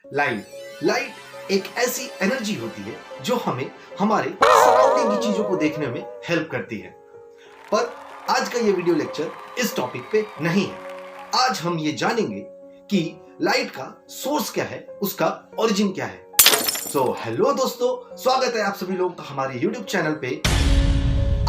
Light light एक ऐसी energy होती है जो हमें हमारे सराउंडिंग की चीजों को देखने में हेल्प करती है। पर आज का ये वीडियो लेक्चर इस टॉपिक पे नहीं है। आज हम ये जानेंगे कि लाइट का सोर्स क्या है, उसका ओरिजिन क्या है। हेलो दोस्तों, स्वागत है आप सभी लोगों का हमारे YouTube चैनल पे।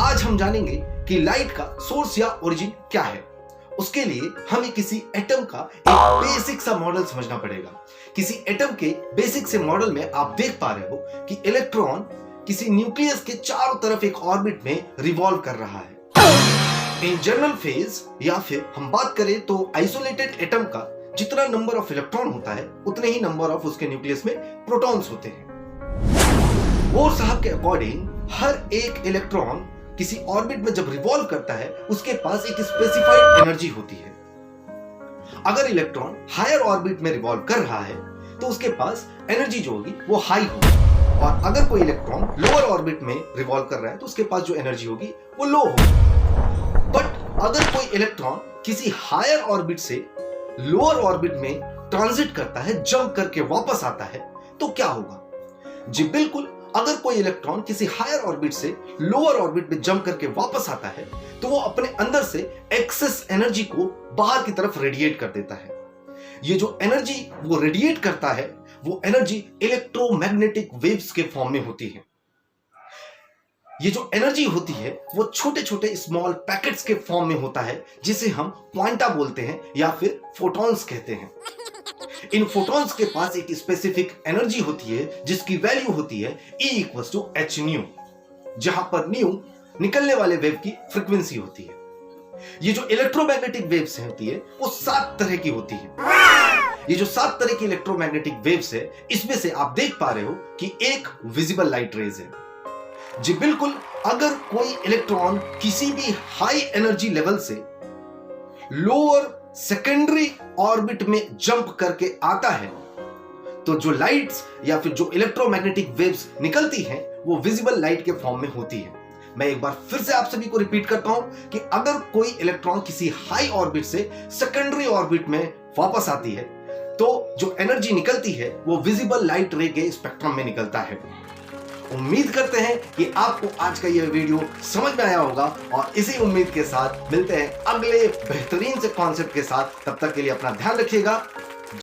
आज हम जानेंगे कि लाइट का सोर्स या ओरिजिन क्या है। उसके लिए हमें किसी एटम का एक बेसिक सा मॉडल समझना पड़ेगा। किसी एटम के बेसिक से मॉडल में आप देख पा रहे हो कि इलेक्ट्रॉन किसी न्यूक्लियस के चारों तरफ एक ऑर्बिट में रिवॉल्व कर रहा है। इन जनरल फेज या फिर हम बात करें तो आइसोलेटेड एटम का जितना नंबर ऑफ इलेक्ट्रॉन होता है उतने ही नंबर ऑफ उसके न्यूक्लियस में प्रोटॉन्स होते हैं। बोर साहब के अकॉर्डिंग हर एक इलेक्ट्रॉन किसी ऑर्बिट में जब रिवॉल्व करता है उसके पास एक स्पेसिफाइड एनर्जी होती है। अगर इलेक्ट्रॉन हायर ऑर्बिट में रिवॉल्व कर रहा है तो उसके पास एनर्जी जो होगी वो हाई होगी, और अगर कोई इलेक्ट्रॉन लोअर ऑर्बिट में रिवॉल्व कर रहा है तो उसके पास जो एनर्जी होगी वो लो होगी। बट अगर कोई इलेक्ट्रॉन किसी हायर ऑर्बिट से लोअर ऑर्बिट में ट्रांजिट करता है, जंप करके वापस आता है, तो क्या होगा? जी बिल्कुल, अगर कोई इलेक्ट्रॉन किसी हायर ऑर्बिट से लोअर ऑर्बिट में जंप करके वापस आता है तो वो अपने अंदर से एक्सेस एनर्जी को बाहर की तरफ रेडिएट कर देता है। ये जो एनर्जी वो रेडिएट करता है वो एनर्जी इलेक्ट्रोमैग्नेटिक वेव्स के फॉर्म में होती है। ये जो एनर्जी होती है वो छोटे छोटे स्मॉल पैकेट्स के फॉर्म में होता है, जिसे हम क्वांटा बोलते हैं या फिर फोटॉन्स कहते हैं। इन फोटॉन्स के पास एक स्पेसिफिक एनर्जी होती है जिसकी वैल्यू होती है E=h न्यू, जहां पर न्यू निकलने वाले वेव की फ्रीक्वेंसी होती है। ये जो इलेक्ट्रोमैग्नेटिक वेव्स होती है वो 7 तरह की होती है। ये जो 7 तरह की इलेक्ट्रोमैग्नेटिक वेव्स है, इसमें से आप देख पा रहे हो कि एक विजिबल लाइट रेज है। जी बिल्कुल, अगर कोई इलेक्ट्रॉन किसी भी हाई एनर्जी लेवल से लोअर सेकेंडरी ऑर्बिट में जंप करके आता है तो जो लाइट्स या फिर जो इलेक्ट्रोमैग्नेटिक वेव्स निकलती हैं वो विजिबल लाइट के फॉर्म में होती है। मैं एक बार फिर से आप सभी को रिपीट करता हूं कि अगर कोई इलेक्ट्रॉन किसी हाई ऑर्बिट से सेकेंडरी ऑर्बिट में वापस आती है तो जो एनर्जी निकलती है वो विजिबल लाइट रे के स्पेक्ट्रम में निकलता है। उम्मीद करते हैं कि आपको आज का यह वीडियो समझ में आया होगा, और इसी उम्मीद के साथ मिलते हैं अगले बेहतरीन से कॉन्सेप्ट के साथ। तब तक के लिए अपना ध्यान रखिएगा।